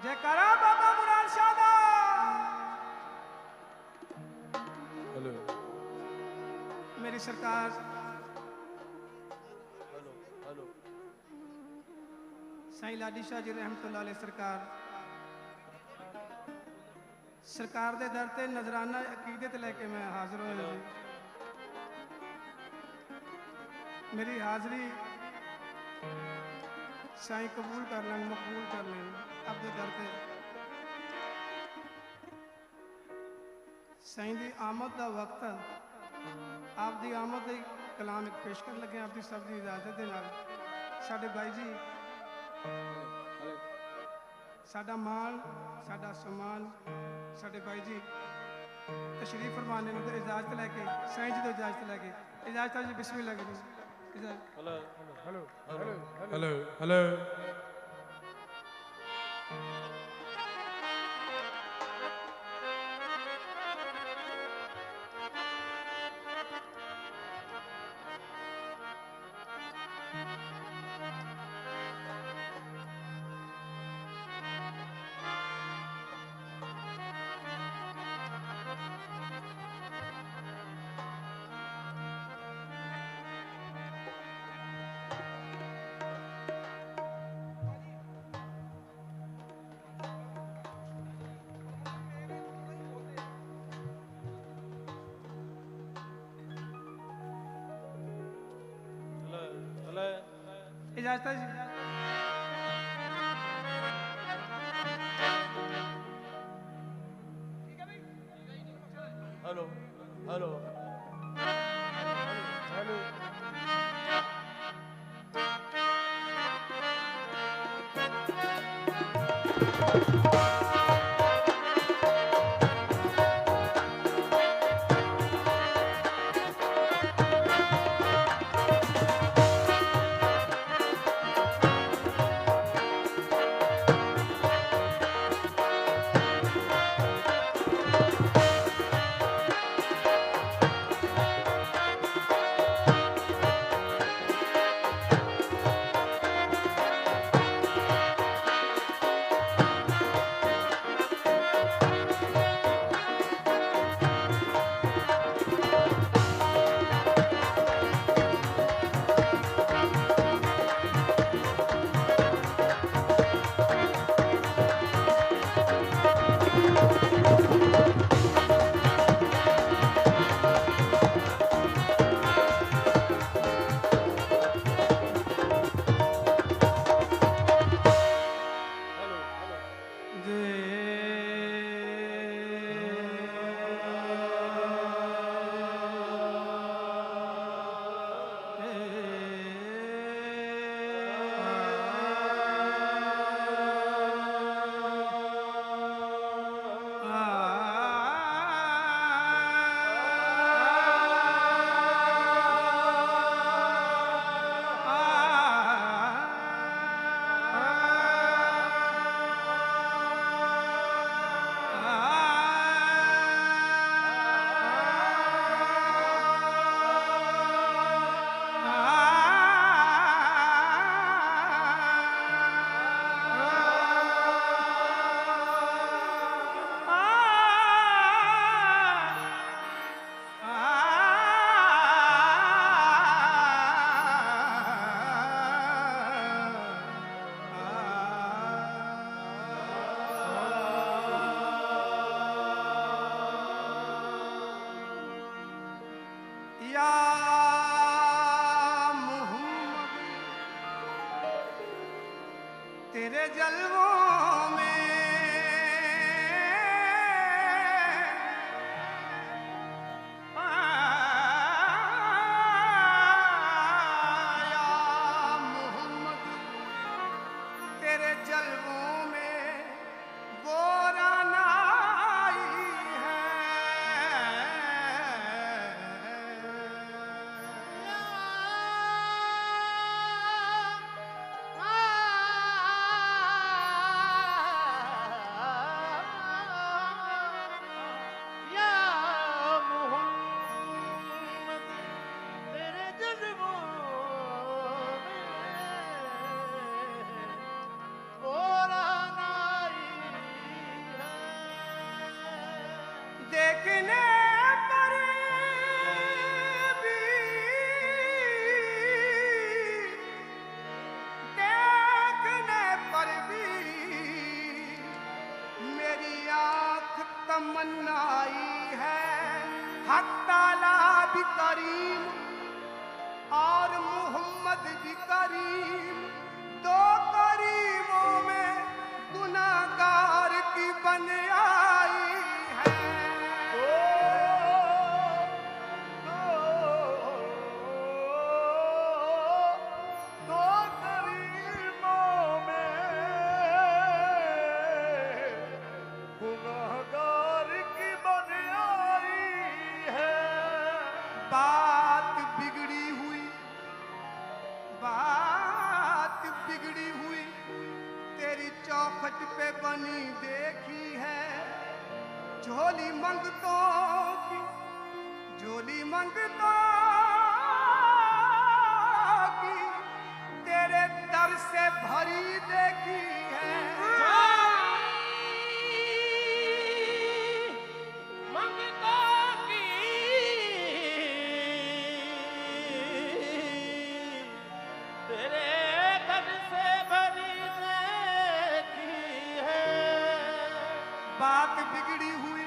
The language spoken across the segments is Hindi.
जयकारा बाबा मुराद शाह दा। हेलो मेरी सरकार हेलो हेलो साईं लाडी शाह जी रहमतुल्लाह अलैह सरकार सरकार दे दर ते नजराना अकीदत लेके मैं हाजिर होया जी। मेरी हाजिरी साईं कबूल कर लें, मकबूल कर लें। अब दे दर ते साईं दी आमद का वक्त आप दी आमद दी कलाम एक पेश कर लगे। आप दी सब दी इजाजत दे नाल साडे भाई जी साडा मान साडा सम्मान साडे भाई जी तशरीफ फरमाने ने इजाजत लैके साईं जी तो इजाजत लैके इजाजत जी बिस्मिल्लाह जी hello hello hello hello hello इजाजत जी। हेलो हेलो हेलो या मोहम्मद तेरे जलवों में या मोहम्मद तेरे जलवों में बोराना देखने पर भी देखने पर भी मेरी आंख तमन्नाई है हक ताला भी करीम और मोहम्मद भी करीम, दो करीमों में गुनाहगार की बन आई है। दो करीमों में गुनाहगार की बन आई है। बात बिगड़ी हुई तेरी चौखट पे बनी देखी है, झोली मंगतों की तेरे दर से भरी देखी है। बात बिगड़ी हुई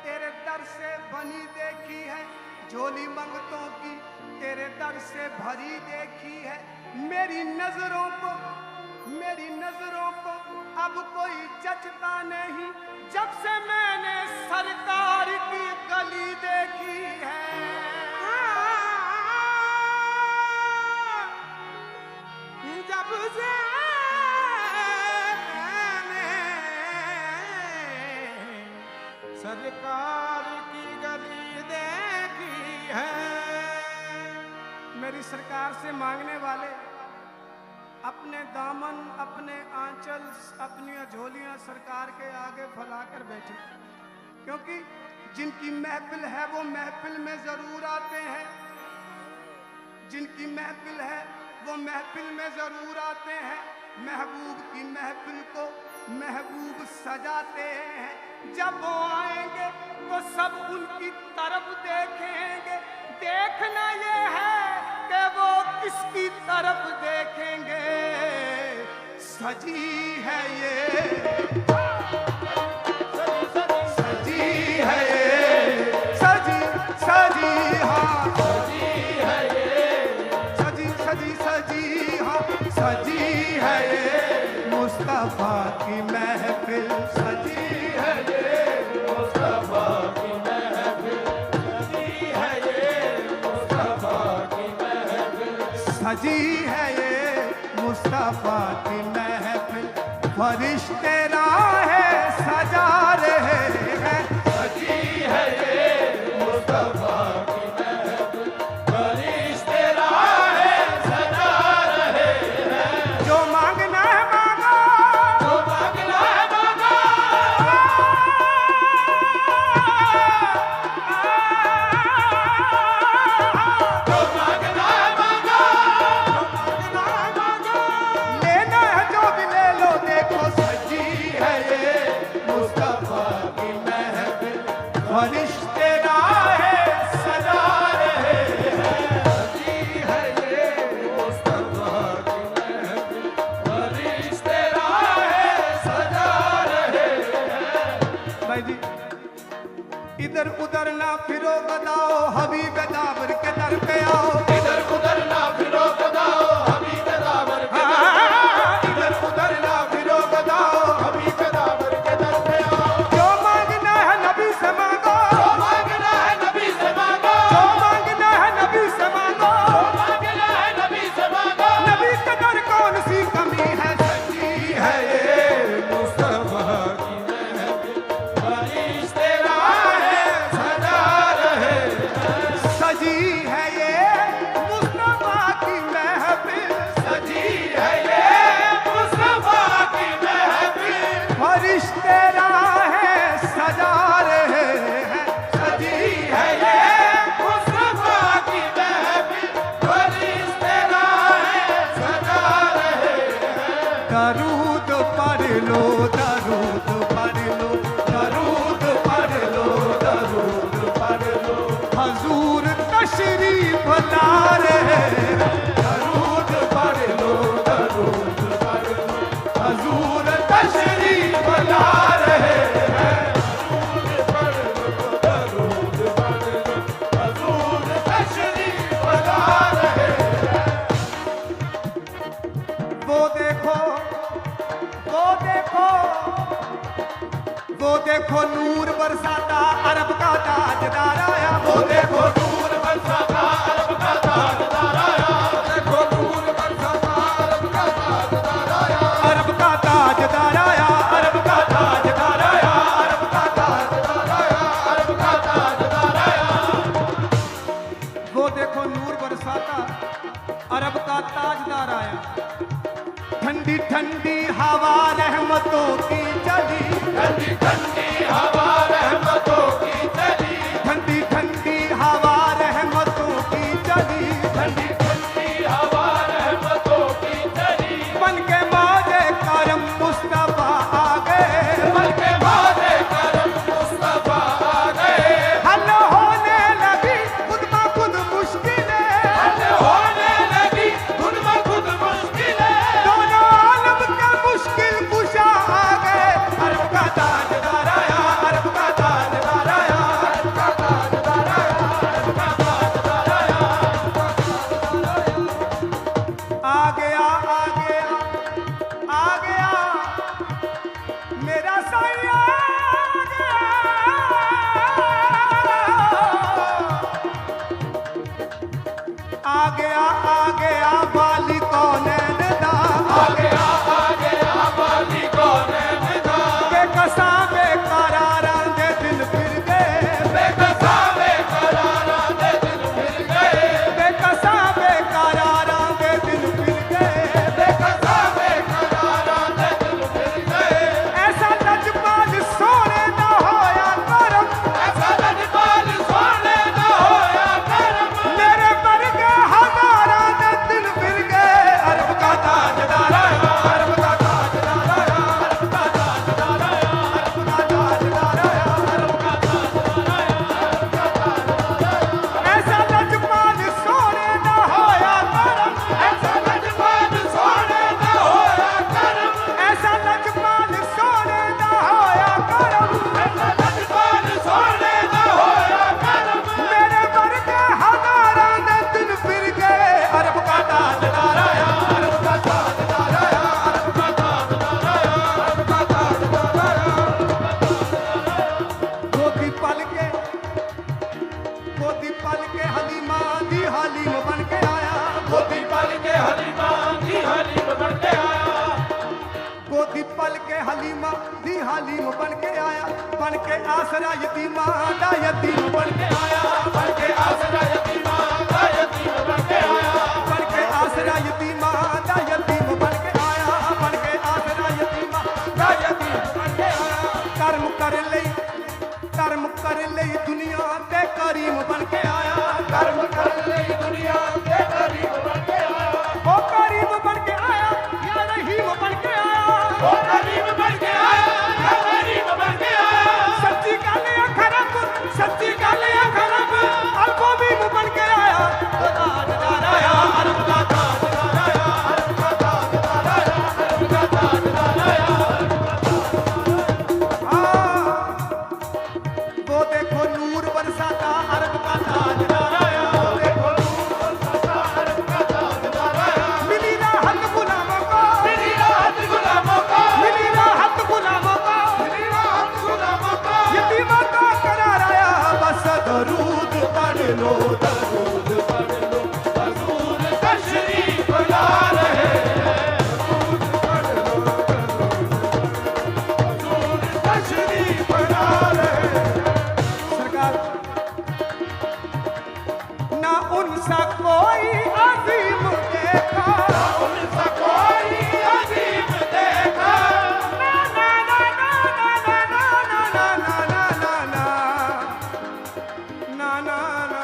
तेरे दर से बनी देखी है, झोली मंगतों की तेरे दर से भरी देखी है। मेरी नजरों को अब कोई जचता नहीं, जब से मैंने सरकार की गली देखी है। जब से सरकार की गली देखी है। मेरी सरकार से मांगने वाले अपने दामन, अपने आंचल, अपनी झोलियां सरकार के आगे फैलाकर बैठे, क्योंकि जिनकी महफिल है वो महफिल में जरूर आते हैं, जिनकी महफिल है वो महफिल में जरूर आते हैं। महबूब की महफिल को महबूब सजाते हैं। जब वो आएंगे तो सब उनकी तरफ देखेंगे। देखना ये है कि वो किसकी तरफ देखेंगे। सजी है ये, सजी है ये, सजी हाँ, सजी है ये मुस्तफा की महफिल, सजी है ये मुस्तफा की महफिल, सजी है ये मुस्तफा की महफिल, सजी है ये मुस्तफा की महफिल। फरिश्ते राहें सजा रहे हैं, सजी है ये मुस्तफा की महफिल, फरिश्ते राहें सजा रहे हैं। जो मांगना है मांगो, जो मांगना है मांगो, जो मांगना है मांगो, लेना है जो भी ले लो। देखो सजी है ये मुस्तफा की महफिल, फरिश्ते राहें सजा रहे हैं, सजी है ये मुस्तफा की महफिल, फरिश्ते राहें सजा रहे हैं। भाई जी इधर उधर ना फिरो बताओ, हबीब दाबर के दर पे आओ। इधर उधर ना फिरो बताओ, हबीब दाबर के दर पे आओ। इधर उधर ना फिरो बताओ, हबीब दाबर के दर पे आओ। जो मांगना है नबी से मांगो, जो मांगना है नबी से मांगो, जो मांगना है नबी से मांगो, जो मांगना है नबी से मांगो। नबी के दर कौन सी कमी है। सजी है ये मुस्तफा की महफिल, फरिश्ते राहें सजा रहे हैं। सजी है ये मुस्तफा की महफिल, सजी है ये मुस्तफा की महफिल, फरिश्ते राहें सजा रहे हैं। सजी है ये मुस्तफा की महफिल, फरिश्ते राहें सजा रहे हैं। दरूद पढ़ लो, दरूद पढ़ लो, दरूद पढ़ लो, दरूद पढ़ लो, दरूद पढ़ लो, हजूर तशरीफ ला रहे हैं। दरूद पढ़ लो, दरूद पढ़ लो, हजूर तशरीफ ला रहे हैं। वो देखो, वो देखो, वो देखो नूर बरसाता अरब का ताजदार आया। वो देखो नूर बरसाता अरब का ताजदार आया। देखो नूर बरसाता अरब का ताजदार आया। अरब का ताजदार आया, अरब का ताजदार आया, अरब का ताजदार आया, अरब का ताजदार आया। वो देखो नूर बरसाता अरब का ताजदार आया। ठंडी ठंडी हवा रहमतों की चली, ठंडी ठंडी हवा रहमतों की चली, ठंडी ठंडी हवा रहमतों की चली, ठंडी ठंडी हवा रहमतों की चली। बन के मौजे करम मुस्तफा आ गए, बन के मौजे करम मुस्तफा आ गए। हल होने लगी खुद ब खुद मुश्किलें, हल होने लगी खुद ब खुद मुश्किलें। दोनों आलम के मुश्किल कुशा आ गए। अरब का ताजदार आया, अरब का ताजदार आया, अरब का ताजदार आया, अरब का ताजदार आया, अरब का ताजदार आया। आ गया, आ गया, आ गया मेरा साया आ गया। आ गया, आ गया वाली कौनैन दा, आ गया, आ गया वाली कौनैन दा। बेकसा बेकरारा दे दिल फिर गए, बेकसा बेकरारा दे दिल फिर गए, बेकसा बेकरारा दे दिल फिर गए, बेकसा बेकरारा दे दिल फिर गए। ऐसा लजपाल सोने ना होया करम, ऐसा लजपाल सोने ना होया करम। मेरे वर्गे हजारा दे दिल फिर गए। अरब का ताजदार आया, अरब का ताजदार आया, अरब का ताजदार आया, अरब का ताजदार आया, अरब का ताजदार आया, अरब का ताजदार आया। ऐसा लजपाल सोने ना होया करम, ऐसा लजपाल सोने ना होया करम, ऐसा लजपाल सोने ना होया करम, ऐसा लजपाल सोने ना होया करम। मेरे वर्गे हजारा दे दिल फिर गए। अरब का ताजदार आया, अरब का ताजदार आया, अरब का ताजदार आया, अरब का ताजदार आया। गोदी पल के हलीमा दी हलीम बन के आया। गोदी पल के हलीमा दी हलीम बन के आया। गोदी पल के हलीमा दी हलीम बन के आया। बन के आसरा यतीमा दा यतीम बन के आया। बन के आसरा यतीमा दा यतीम बन के आया। बन के आसरा यतीमा दा यतीम बन के आया। बन के आसरा यतीमा दा यतीम बन के आया। कर्म कर लई दुनिया ते करीम बन के आया। कर्म कर लई दुनिया ते करीम बन के आया। ओ करीम बन के आया या रहीम बन के आया। ओ करीम बन के आया या रहीम बन के आया। सच्ची गल या खरब, सच्ची गल या खरब, अल्फोबीम बन के आया। ओ ताजदार आया, अरब का ताजदार आया, अरब का ताजदार आया, अरब का ताजदार आया, अरब का ताजदार आया। वो देखो नूर बरसाता अरब का ताजदार आया। वो देखो नूर बरसाता अरब का ताजदार आया। मिली राहत गुलामों को, मिली राहत गुलामों को, मिली राहत गुलामों को, मिली राहत गुलामों को। यतीमों का करार आया। बस दरूद पढ़ लो, दरूद पढ़ लो, हजूर तशरीफ ला रहे हैं। दरूद पढ़ लो, हजूर तशरीफ ला रहे हैं। सरकार ना उनसा कोई अजीम देखा, ना उनसा कोई अजीम देखा। ना ना ना ना ना ना ना ना ना ना ना ना ना ना ना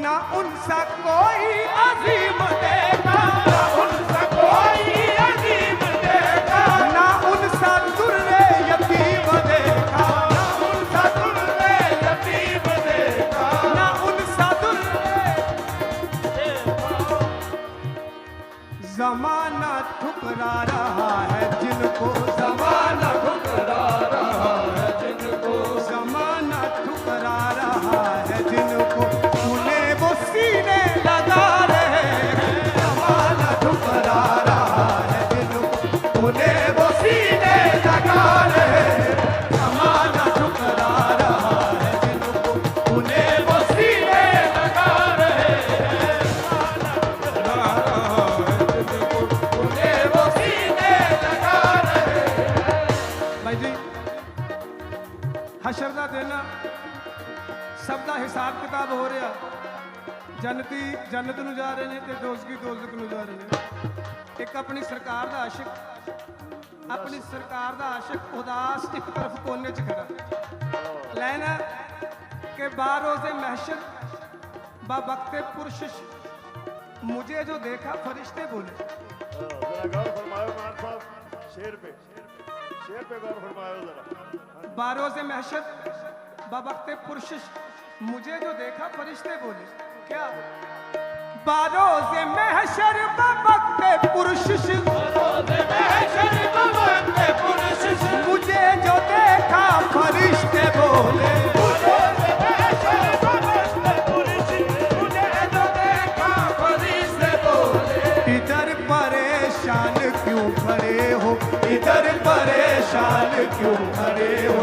ना उनसा कोई अजीम देखा, ना उनसा कोई अजीम देखा, ना उनसा दुर्रे यतीम देखा, ना उनसा दुर्रे यतीम देखा, ना उनसा दुर्रे जमाना ठुकरा रहा है जिनको, जमाना ठुकरा रहा है जिनको, जमाना ठुकरा रहा है जिनको, उन्हें वो सीने लगा रहे हैं, जमाना ठुकरा रहा है जिनको, उन्हें वो सीने लगा रहे हैं, जमाना ठुकरा रहा है जिनको, उन्हें वो सीने लगा रहे हैं, जमाना ठुकरा रहा है जिनको, उन्हें वो सीने लगा रहे हैं। भाई जी हशर दा देना सब ਦਾ ਹਿਸਾਬ ਕਿਤਾਬ ਹੋ ਰਿਹਾ, ਜੰਨਤੀ ਜੰਨਤ ਨੂੰ ਜਾ ਰਹੇ ਨੇ ਤੇ ਦੋਜ਼ਖੀ ਦੋਜ਼ਖ ਨੂੰ ਜਾ ਰਹੇ ਨੇ। ਇੱਕ ਆਪਣੀ ਸਰਕਾਰ ਦਾ ਆਸ਼ਿਕ, ਆਪਣੀ ਸਰਕਾਰ ਦਾ ਆਸ਼ਿਕ ਉਦਾਸ ਇੱਕ ਤਰਫ ਕੋਨੇ 'ਚ ਖੜਾ ਲੈਣਾ ਕਿ ਬਾਰੋਜ਼ੇ महशर बावक्ते पुरशिश मुझे जो देखा फरिश्ते बोले। जरा गौर फरमाओ मान साहब, शेर पे गौर फरमाओ जरा। बारोज़े महशर बावक्ते पुरशिश मुझे जो देखा फरिश्ते बोले, क्या बारोज़े महशर बावक्ते पुरशिश, बारोज़े महशर बावक्ते पुरशिश मुझे जो देखा फरिश्ते बोले, बारोज़े महशर बावक्ते पुरशिश मुझे जो देखा फरिश्ते बोले। इधर परेशान क्यों खड़े हो, इधर परेशान क्यों खड़े हो,